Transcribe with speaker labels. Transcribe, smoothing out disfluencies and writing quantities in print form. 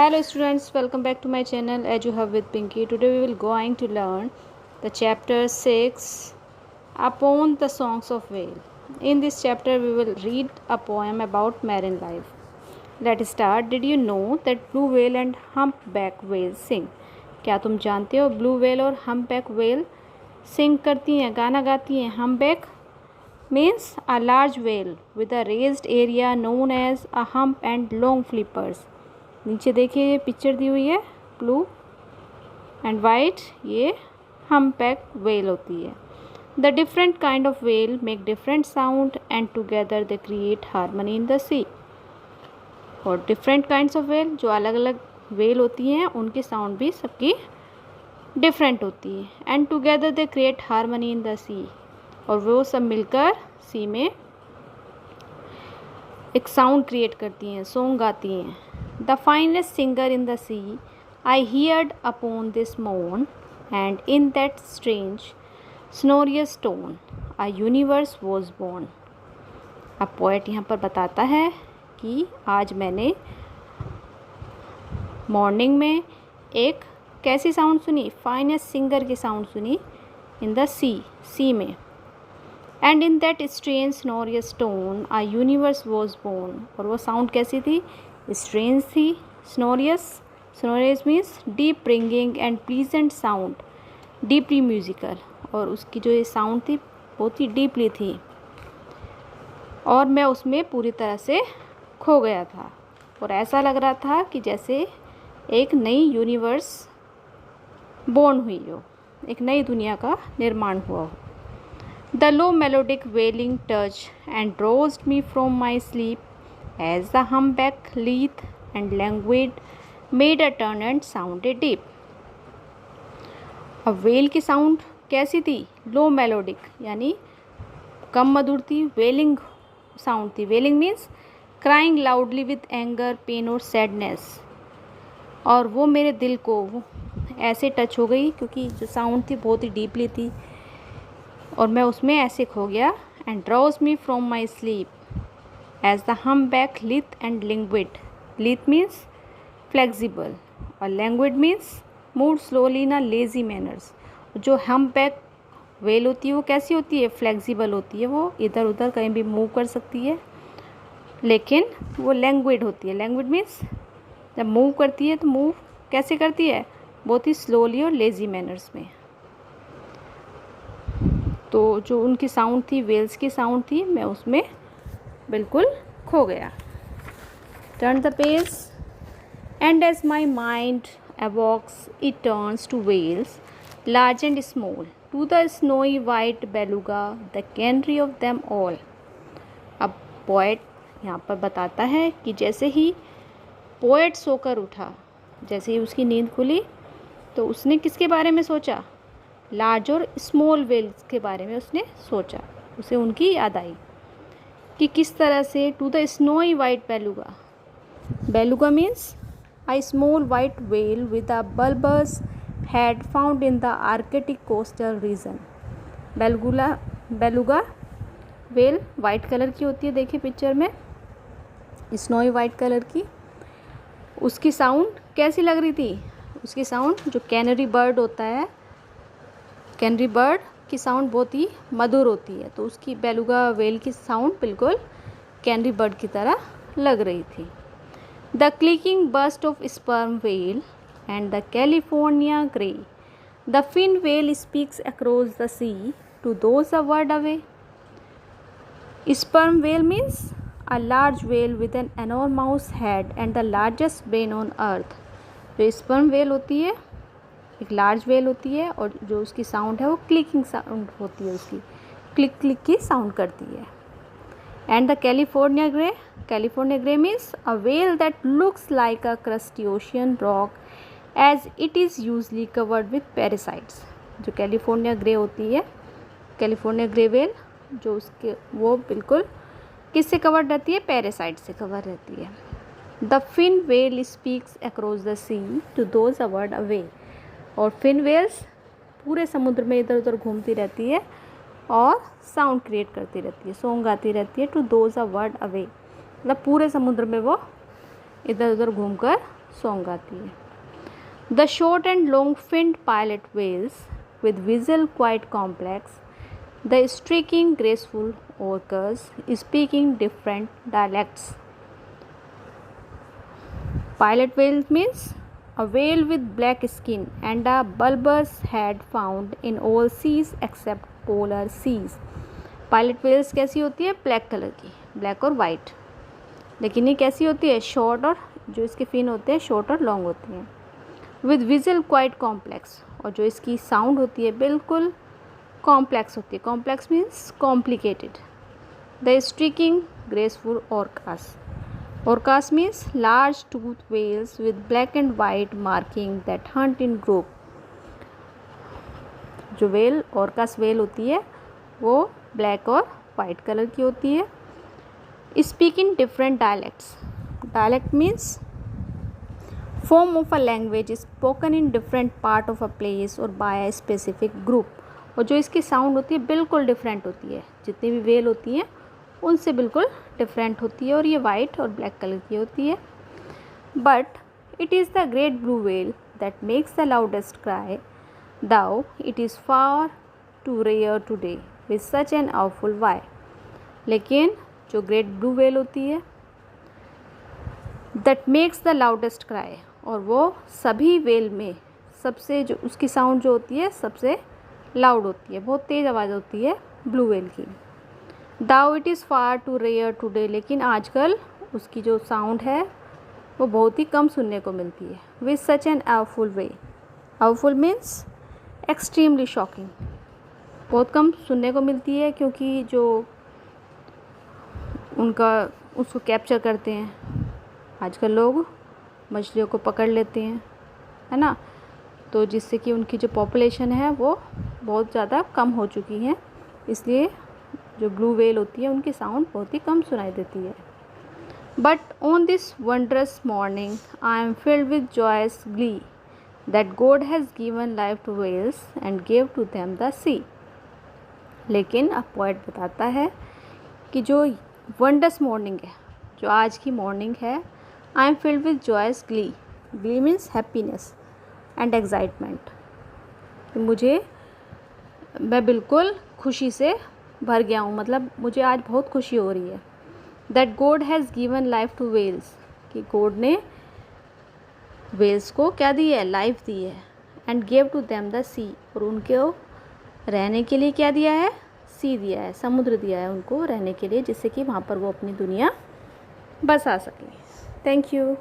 Speaker 1: Hello students, welcome back to my channel As You Have with Pinky. Today we will going to learn the chapter 6 Upon the Songs of Whale. In this chapter we will read a poem about marine life. Let's start. Did you know that blue whale and humpback whale sing? क्या तुम जानते हो blue whale और humpback whale सिंग करती हैं, गाना गाती हैं? Humpback means a large whale with a raised area known as a hump and long flippers. नीचे देखिए ये पिक्चर दी हुई है, ब्लू एंड वाइट, ये हम्पबैक व्हेल होती है. The different kind of whale make different sound and together they create harmony in the sea. और डिफरेंट काइंड्स ऑफ व्हेल, जो अलग अलग व्हेल होती हैं, उनकी साउंड भी सबकी डिफरेंट होती है. And together they create harmony in the sea, और वो सब मिलकर सी में एक साउंड क्रिएट करती हैं, सॉन्ग गाती हैं. The finest singer in the sea, I heard upon this morn, and in that strange, sonorous tone, a universe was born. अब पोएट यहाँ पर बताता है कि आज मैंने मॉर्निंग में एक कैसी साउंड सुनी, फाइनेस्ट सिंगर की साउंड सुनी इन द सी में. And in that strange sonorous tone a universe was born. और वो साउंड कैसी थी? स्ट्रेंज थी. Sonorous means deep ringing and pleasant sound, deeply musical. और उसकी जो ये साउंड थी बहुत ही डीपली थी, और मैं उसमें पूरी तरह से खो गया था. और ऐसा लग रहा था कि जैसे एक नई यूनिवर्स बोर्न हुई हो, एक नई दुनिया का निर्माण हुआ हो. The low melodic wailing touch and roused me from my sleep as the humpback lithe and languid made a turn and sounded deep. अब वेल की साउंड कैसी थी? लो मेलोडिक, यानी कम मधुर थी. वेलिंग साउंड थी. Wailing means crying loudly with anger, pain और sadness. और वो मेरे दिल को ऐसे टच हो गई क्योंकि जो साउंड थी बहुत ही डीपली थी, और मैं उसमें ऐसे खो गया. And draws me from my sleep as the humpback lithe and languid. Lithe means flexible और languid means moved slowly in a lazy manners. जो humpback whale होती है वो कैसी होती है? flexible होती है. वो इधर उधर कहीं भी मूव कर सकती है, लेकिन वो languid होती है. languid means जब मूव करती है तो मूव कैसे करती है? बहुत ही slowly और lazy manners में. तो जो उनकी साउंड थी, whales की साउंड थी, मैं उसमें बिल्कुल खो गया. Turn the page and as my mind awakes it turns to whales large and small, to the snowy white beluga the canary of them all. अब पोएट यहाँ पर बताता है कि जैसे ही पोएट सोकर उठा, जैसे ही उसकी नींद खुली, तो उसने किसके बारे में सोचा? लार्ज और स्मॉल व्हेल्स के बारे में उसने सोचा. उसे उनकी याद आई कि किस तरह से to the snowy white beluga. Beluga means a small white whale with a bulbous head found in the Arctic coastal region. Beluga whale white colour की होती है. देखिए पिक्चर में स्नोई वाइट कलर की. उसकी साउंड कैसी लग रही थी? उसकी साउंड, जो कैनरी बर्ड होता है, कैनरी बर्ड की साउंड बहुत ही मधुर होती है, तो उसकी बेलुगा व्हेल की साउंड बिल्कुल कैनरी बर्ड की तरह लग रही थी. The clicking burst of sperm whale and the California grey, the fin whale speaks across the sea to those a world away. Sperm whale means a large whale with an enormous head and the largest brain on earth. जो sperm whale होती है एक large whale होती है, और जो उसकी sound है वो क्लिकिंग साउंड होती है. उसकी क्लिक क्लिक की साउंड करती है. And the California grey means a whale that looks like a crustacean rock as it is usually covered with parasites. जो कैलिफोर्निया ग्रे होती है, कैलिफोर्निया ग्रे व्हेल, जो उसके वो बिल्कुल किससे कवर्ड रहती है? पैरासाइट से कवर रहती है. The fin whale speaks across the sea to those a world away. और फिन व्हेल्स पूरे समुद्र में इधर उधर घूमती रहती है और साउंड क्रिएट करती रहती है, सॉन्ग गाती रहती है. To those a world away, मतलब पूरे समुद्र में वो इधर उधर घूमकर सॉन्ग गाती है। The short and long finned pilot whales with visual quite complex, the streaking graceful orcas speaking different dialects. Pilot whale means a whale with black skin and a bulbous head found in all seas except polar seas. Pilot whales कैसी होती है? Black colour की, black और white. लेकिन ये कैसी होती है? शॉर्ट, और जो इसके फिन होते हैं शॉर्ट और लॉन्ग होती हैं। विद विजल क्वाइट कॉम्प्लेक्स, और जो इसकी साउंड होती है बिल्कुल कॉम्प्लेक्स होती है। Complex means complicated. The streaking graceful orcas, orcas means large tooth whales with black and white marking that hunt in group. जो वेल ऑर्कास वेल होती है वो ब्लैक और वाइट कलर की होती है। Speak in different dialects, dialect means form of a language spoken in different part of a place or by a specific group। और जो इसकी साउंड होती है बिल्कुल डिफरेंट होती है, जितनी भी वेल होती हैं उनसे बिल्कुल डिफरेंट होती है, और ये वाइट और ब्लैक कलर की होती है। But it is the great blue whale that makes the loudest cry, though it is far too rare today with such an awful why. लेकिन जो ग्रेट ब्लू वेल होती है that makes the loudest cry, और वो सभी well में सबसे जो उसकी साउंड जो होती है सबसे लाउड होती है, बहुत तेज़ आवाज़ होती है ब्लू वेल की। Though it is far too rare today, लेकिन आजकल उसकी जो साउंड है वो बहुत ही कम सुनने को मिलती है। With such an awful way, awful means extremely shocking, बहुत कम सुनने को मिलती है क्योंकि जो उनका उसको कैप्चर करते हैं आजकल लोग, मछलियों को पकड़ लेते हैं, है ना, तो जिससे कि उनकी जो पॉपुलेशन है वो बहुत ज़्यादा कम हो चुकी है, इसलिए जो ब्लू वेल होती है उनकी साउंड बहुत ही कम सुनाई देती है। But on this wondrous morning I am filled with joyous glee that God has given life to whales and give to them the sea. लेकिन अब पोएट बताता है कि जो वंडरस मॉर्निंग है, जो आज की मॉर्निंग है, I am filled with joyous glee, glee means happiness and excitement, मैं बिल्कुल खुशी से भर गया हूँ, मतलब मुझे आज बहुत खुशी हो रही है। That God has given life to whales, कि गॉड ने वेल्स को क्या दी है? लाइफ दी है। And give to them the sea, और उनको रहने के लिए क्या दिया है? सी दिया है, समुद्र दिया है उनको रहने के लिए, जिससे कि वहाँ पर वो अपनी दुनिया बसा सकें। Thank you.